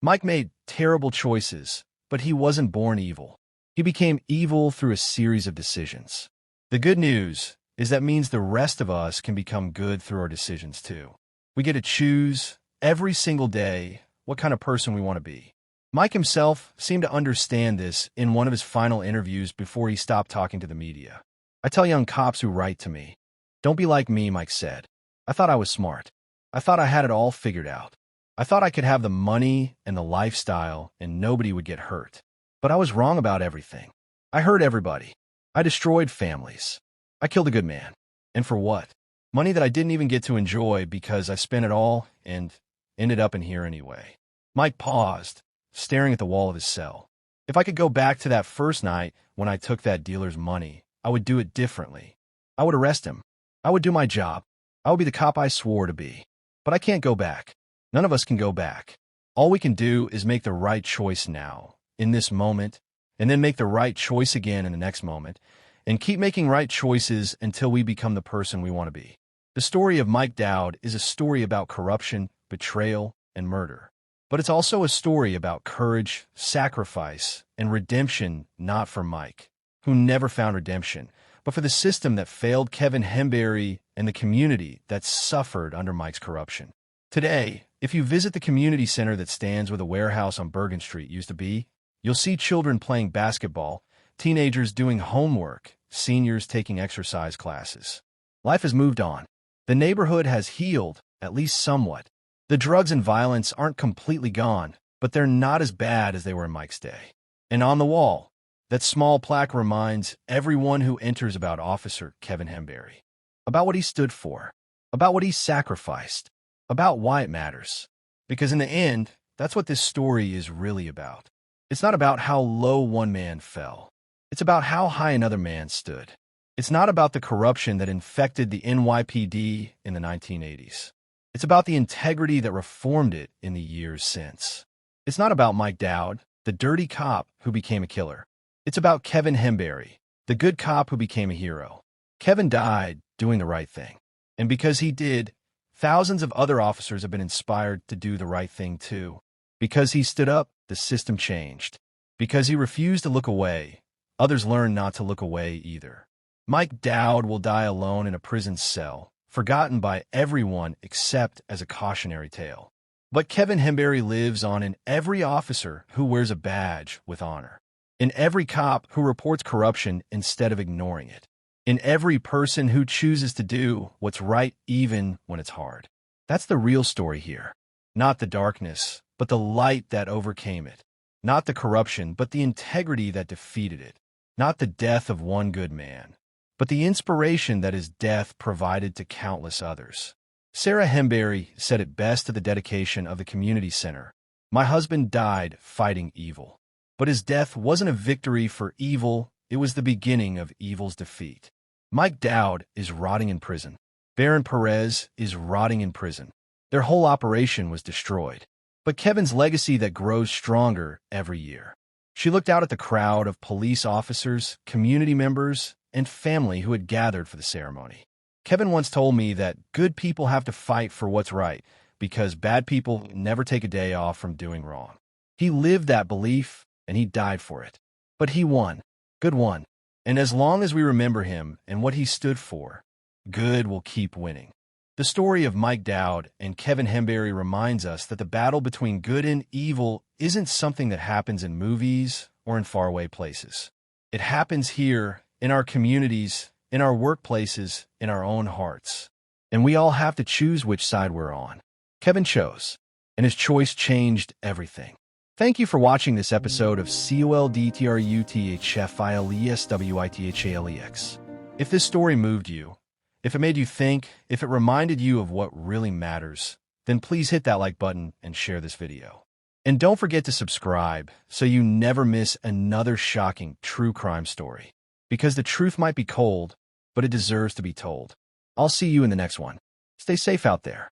S1: Mike made terrible choices, but he wasn't born evil. He became evil through a series of decisions. The good news is that means the rest of us can become good through our decisions too. We get to choose every single day what kind of person we want to be. Mike himself seemed to understand this in one of his final interviews before he stopped talking to the media. I tell young cops who write to me, "Don't be like me," Mike said. "I thought I was smart. I thought I had it all figured out. I thought I could have the money and the lifestyle and nobody would get hurt. But I was wrong about everything. I hurt everybody. I destroyed families. I killed a good man. And for what? Money that I didn't even get to enjoy because I spent it all and ended up in here anyway." Mike paused, staring at the wall of his cell. "If I could go back to that first night when I took that dealer's money, I would do it differently. I would arrest him. I would do my job. I would be the cop I swore to be. But I can't go back. None of us can go back. All we can do is make the right choice now, in this moment, and then make the right choice again in the next moment, and keep making right choices until we become the person we want to be." The story of Mike Dowd is a story about corruption, betrayal, and murder. But it's also a story about courage, sacrifice, and redemption, not for Mike, who never found redemption, but for the system that failed Kevin Hembury and the community that suffered under Mike's corruption. Today, if you visit the community center that stands where the warehouse on Bergen Street used to be, you'll see children playing basketball, teenagers doing homework, seniors taking exercise classes. Life has moved on. The neighborhood has healed, at least somewhat. The drugs and violence aren't completely gone, but they're not as bad as they were in Mike's day. And on the wall, that small plaque reminds everyone who enters about Officer Kevin Hembury, about what he stood for, about what he sacrificed, about why it matters. Because in the end, that's what this story is really about. It's not about how low one man fell. It's about how high another man stood. It's not about the corruption that infected the NYPD in the 1980s. It's about the integrity that reformed it in the years since. It's not about Mike Dowd, the dirty cop who became a killer. It's about Kevin Hembury, the good cop who became a hero. Kevin died doing the right thing. And because he did, thousands of other officers have been inspired to do the right thing too. Because he stood up, the system changed. Because he refused to look away, others learned not to look away either. Mike Dowd will die alone in a prison cell, forgotten by everyone except as a cautionary tale. But Kevin Hembury lives on in every officer who wears a badge with honor, in every cop who reports corruption instead of ignoring it, in every person who chooses to do what's right even when it's hard. That's the real story here. Not the darkness, but the light that overcame it. Not the corruption, but the integrity that defeated it. Not the death of one good man, but the inspiration that his death provided to countless others. Sarah Hembury said it best to the dedication of the community center: "My husband died fighting evil. But his death wasn't a victory for evil, it was the beginning of evil's defeat." Mike Dowd is rotting in prison. Baron Perez is rotting in prison. Their whole operation was destroyed. But Kevin's legacy that grows stronger every year. She looked out at the crowd of police officers, community members, and family who had gathered for the ceremony. Kevin once told me that good people have to fight for what's right because bad people never take a day off from doing wrong. He lived that belief, and he died for it. But he won. Good won. And as long as we remember him and what he stood for, good will keep winning. The story of Mike Dowd and Kevin Hembury reminds us that the battle between good and evil isn't something that happens in movies or in faraway places. It happens here, in our communities, in our workplaces, in our own hearts. And we all have to choose which side we're on. Kevin chose, and his choice changed everything. Thank you for watching this episode of ColdTruthFilesWithAlex. If this story moved you, if it made you think, if it reminded you of what really matters, then please hit that like button and share this video. And don't forget to subscribe so you never miss another shocking true crime story. Because the truth might be cold, but it deserves to be told. I'll see you in the next one. Stay safe out there.